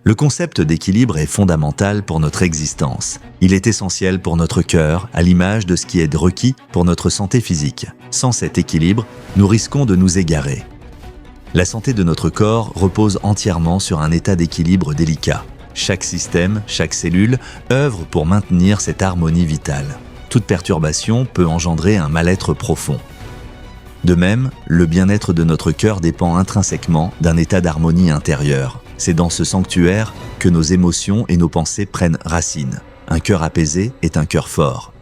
Le concept d'équilibre est fondamental pour notre existence. Il est essentiel pour notre cœur, à l'image de ce qui est requis pour notre santé physique. Sans cet équilibre, nous risquons de nous égarer. La santé de notre corps repose entièrement sur un état d'équilibre délicat. Chaque système, chaque cellule œuvre pour maintenir cette harmonie vitale. Toute perturbation peut engendrer un mal-être profond. De même, le bien-être de notre cœur dépend intrinsèquement d'un état d'harmonie intérieure. C'est dans ce sanctuaire que nos émotions et nos pensées prennent racine. Un cœur apaisé est un cœur fort.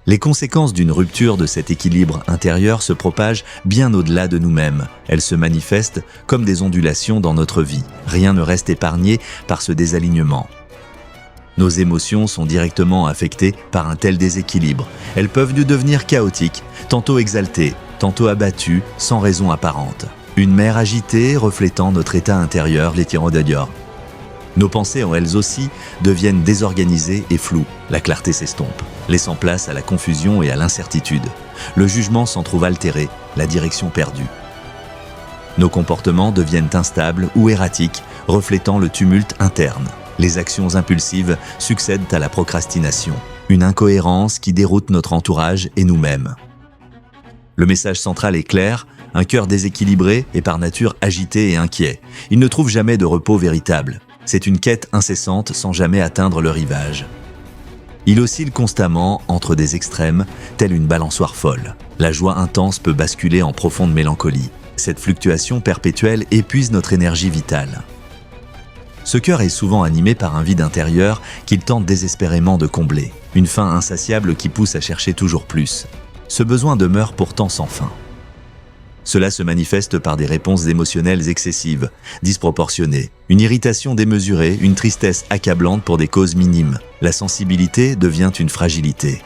Les conséquences d'une rupture de cet équilibre intérieur se propagent bien au-delà de nous-mêmes. Elles se manifestent comme des ondulations dans notre vie. Rien ne reste épargné par ce désalignement. Nos émotions sont directement affectées par un tel déséquilibre. Elles peuvent devenir chaotiques, tantôt exaltées, tantôt abattues, sans raison apparente. Une mer agitée reflétant notre état intérieur, les tyrandodiors. Nos pensées, elles aussi, deviennent désorganisées et floues. La clarté s'estompe, laissant place à la confusion et à l'incertitude. Le jugement s'en trouve altéré, la direction perdue. Nos comportements deviennent instables ou erratiques, reflétant le tumulte interne. Les actions impulsives succèdent à la procrastination, une incohérence qui déroute notre entourage et nous-mêmes. Le message central est clair, un cœur déséquilibré est par nature agité et inquiet. Il ne trouve jamais de repos véritable. C'est une quête incessante sans jamais atteindre le rivage. Il oscille constamment entre des extrêmes, telle une balançoire folle. La joie intense peut basculer en profonde mélancolie. Cette fluctuation perpétuelle épuise notre énergie vitale. Ce cœur est souvent animé par un vide intérieur qu'il tente désespérément de combler. Une faim insatiable qui pousse à chercher toujours plus. Ce besoin demeure pourtant sans fin. Cela se manifeste par des réponses émotionnelles excessives, disproportionnées, une irritation démesurée, une tristesse accablante pour des causes minimes. La sensibilité devient une fragilité.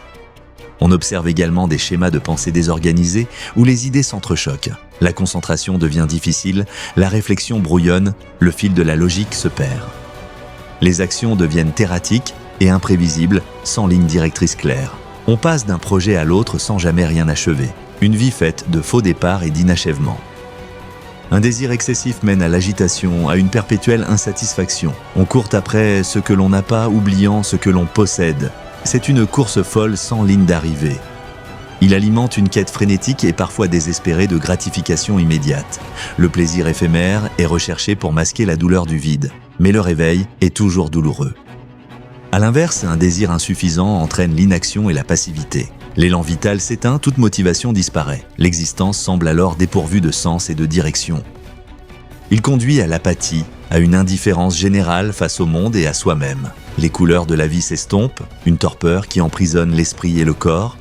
On observe également des schémas de pensée désorganisés où les idées s'entrechoquent. La concentration devient difficile, la réflexion brouillonne, le fil de la logique se perd. Les actions deviennent erratiques et imprévisibles, sans ligne directrice claire. On passe d'un projet à l'autre sans jamais rien achever. Une vie faite de faux départs et d'inachèvement. Un désir excessif mène à l'agitation, à une perpétuelle insatisfaction. On court après ce que l'on n'a pas, oubliant ce que l'on possède. C'est une course folle sans ligne d'arrivée. Il alimente une quête frénétique et parfois désespérée de gratification immédiate. Le plaisir éphémère est recherché pour masquer la douleur du vide, mais le réveil est toujours douloureux. À l'inverse, un désir insuffisant entraîne l'inaction et la passivité. L'élan vital s'éteint, toute motivation disparaît. L'existence semble alors dépourvue de sens et de direction. Il conduit à l'apathie, à une indifférence générale face au monde et à soi-même. Les couleurs de la vie s'estompent, une torpeur qui emprisonne l'esprit et le corps.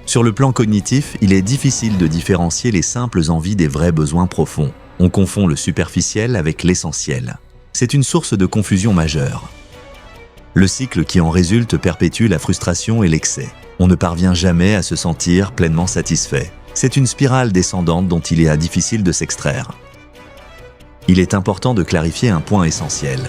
Sur le plan cognitif, il est difficile de différencier les simples envies des vrais besoins profonds. On confond le superficiel avec l'essentiel. C'est une source de confusion majeure. Le cycle qui en résulte perpétue la frustration et l'excès. On ne parvient jamais à se sentir pleinement satisfait. C'est une spirale descendante dont il est difficile de s'extraire. Il est important de clarifier un point essentiel.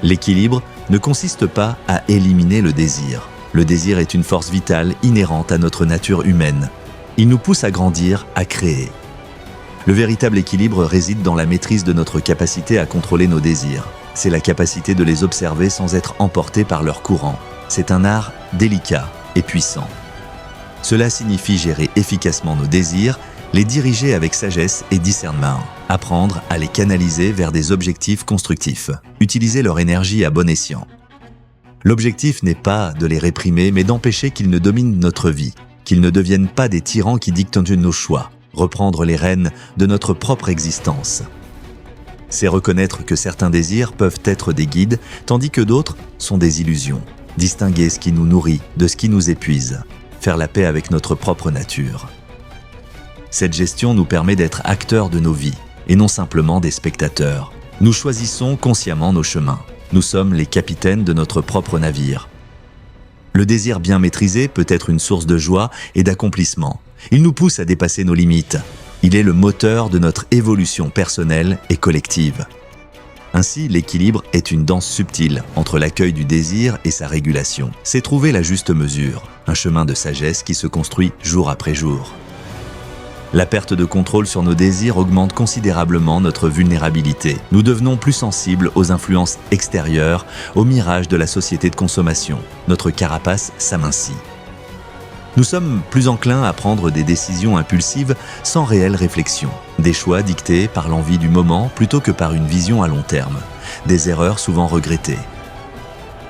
L'équilibre ne consiste pas à éliminer le désir. Le désir est une force vitale inhérente à notre nature humaine. Il nous pousse à grandir, à créer. Le véritable équilibre réside dans la maîtrise de notre capacité à contrôler nos désirs. C'est la capacité de les observer sans être emporté par leur courant. C'est un art délicat et puissant. Cela signifie gérer efficacement nos désirs, les diriger avec sagesse et discernement, apprendre à les canaliser vers des objectifs constructifs, utiliser leur énergie à bon escient. L'objectif n'est pas de les réprimer, mais d'empêcher qu'ils ne dominent notre vie, qu'ils ne deviennent pas des tyrans qui dictent nos choix, reprendre les rênes de notre propre existence. C'est reconnaître que certains désirs peuvent être des guides, tandis que d'autres sont des illusions. Distinguer ce qui nous nourrit de ce qui nous épuise. Faire la paix avec notre propre nature. Cette gestion nous permet d'être acteurs de nos vies, et non simplement des spectateurs. Nous choisissons consciemment nos chemins. Nous sommes les capitaines de notre propre navire. Le désir bien maîtrisé peut être une source de joie et d'accomplissement. Il nous pousse à dépasser nos limites. Il est le moteur de notre évolution personnelle et collective. Ainsi, l'équilibre est une danse subtile entre l'accueil du désir et sa régulation. C'est trouver la juste mesure, un chemin de sagesse qui se construit jour après jour. La perte de contrôle sur nos désirs augmente considérablement notre vulnérabilité. Nous devenons plus sensibles aux influences extérieures, aux mirages de la société de consommation. Notre carapace s'amincit. Nous sommes plus enclins à prendre des décisions impulsives sans réelle réflexion. Des choix dictés par l'envie du moment plutôt que par une vision à long terme. Des erreurs souvent regrettées.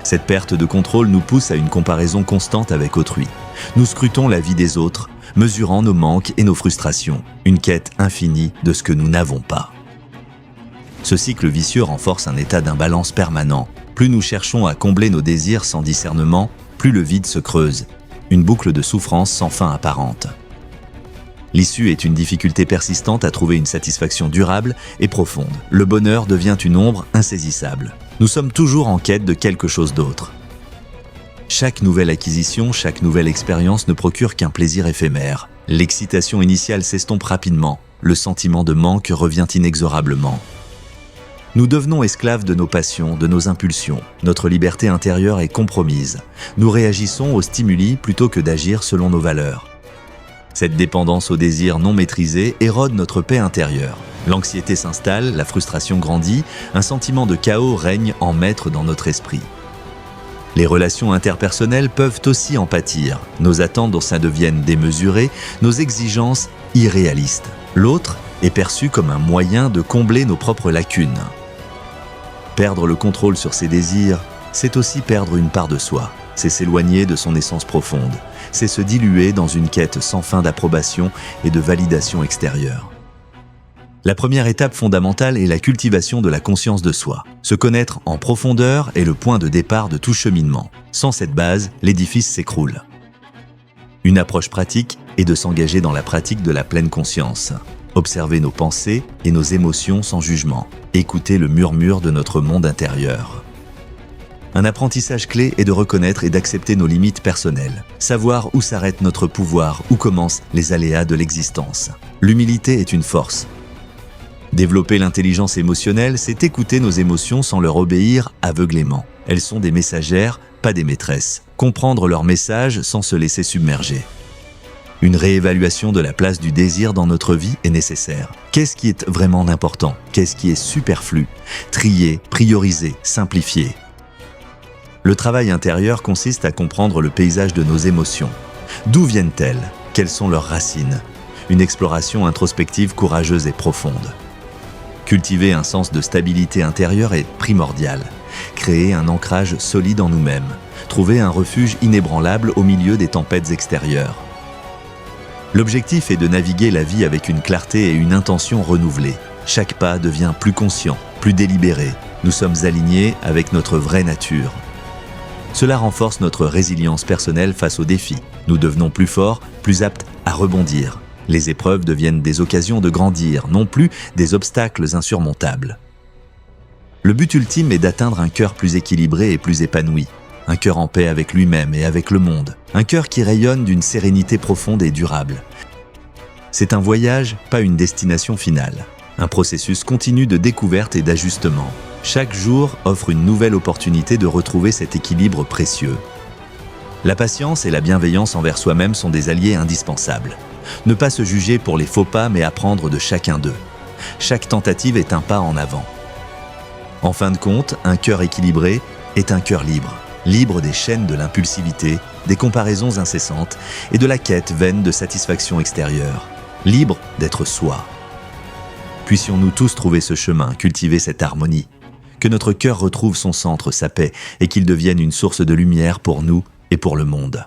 Cette perte de contrôle nous pousse à une comparaison constante avec autrui. Nous scrutons la vie des autres, mesurant nos manques et nos frustrations. Une quête infinie de ce que nous n'avons pas. Ce cycle vicieux renforce un état d'imbalance permanent. Plus nous cherchons à combler nos désirs sans discernement, plus le vide se creuse. Une boucle de souffrance sans fin apparente. L'issue est une difficulté persistante à trouver une satisfaction durable et profonde. Le bonheur devient une ombre insaisissable. Nous sommes toujours en quête de quelque chose d'autre. Chaque nouvelle acquisition, chaque nouvelle expérience ne procure qu'un plaisir éphémère. L'excitation initiale s'estompe rapidement. Le sentiment de manque revient inexorablement. Nous devenons esclaves de nos passions, de nos impulsions. Notre liberté intérieure est compromise. Nous réagissons aux stimuli plutôt que d'agir selon nos valeurs. Cette dépendance au désir non maîtrisé érode notre paix intérieure. L'anxiété s'installe, la frustration grandit, un sentiment de chaos règne en maître dans notre esprit. Les relations interpersonnelles peuvent aussi en pâtir. Nos attentes deviennent démesurées, nos exigences irréalistes. L'autre est perçu comme un moyen de combler nos propres lacunes. Perdre le contrôle sur ses désirs, c'est aussi perdre une part de soi. C'est s'éloigner de son essence profonde. C'est se diluer dans une quête sans fin d'approbation et de validation extérieure. La première étape fondamentale est la cultivation de la conscience de soi. Se connaître en profondeur est le point de départ de tout cheminement. Sans cette base, l'édifice s'écroule. Une approche pratique est de s'engager dans la pratique de la pleine conscience. Observer nos pensées et nos émotions sans jugement. Écouter le murmure de notre monde intérieur. Un apprentissage clé est de reconnaître et d'accepter nos limites personnelles. Savoir où s'arrête notre pouvoir, où commencent les aléas de l'existence. L'humilité est une force. Développer l'intelligence émotionnelle, c'est écouter nos émotions sans leur obéir aveuglément. Elles sont des messagères, pas des maîtresses. Comprendre leurs messages sans se laisser submerger. Une réévaluation de la place du désir dans notre vie est nécessaire. Qu'est-ce qui est vraiment important? Qu'est-ce qui est superflu? Trier, prioriser, simplifier. Le travail intérieur consiste à comprendre le paysage de nos émotions. D'où viennent-elles? Quelles sont leurs racines? Une exploration introspective courageuse et profonde. Cultiver un sens de stabilité intérieure est primordial. Créer un ancrage solide en nous-mêmes. Trouver un refuge inébranlable au milieu des tempêtes extérieures. L'objectif est de naviguer la vie avec une clarté et une intention renouvelée. Chaque pas devient plus conscient, plus délibéré. Nous sommes alignés avec notre vraie nature. Cela renforce notre résilience personnelle face aux défis. Nous devenons plus forts, plus aptes à rebondir. Les épreuves deviennent des occasions de grandir, non plus des obstacles insurmontables. Le but ultime est d'atteindre un cœur plus équilibré et plus épanoui. Un cœur en paix avec lui-même et avec le monde. Un cœur qui rayonne d'une sérénité profonde et durable. C'est un voyage, pas une destination finale. Un processus continu de découverte et d'ajustement. Chaque jour offre une nouvelle opportunité de retrouver cet équilibre précieux. La patience et la bienveillance envers soi-même sont des alliés indispensables. Ne pas se juger pour les faux pas mais apprendre de chacun d'eux. Chaque tentative est un pas en avant. En fin de compte, un cœur équilibré est un cœur libre. Libre des chaînes de l'impulsivité, des comparaisons incessantes et de la quête vaine de satisfaction extérieure. Libre d'être soi. Puissions-nous tous trouver ce chemin, cultiver cette harmonie. Que notre cœur retrouve son centre, sa paix, et qu'il devienne une source de lumière pour nous et pour le monde.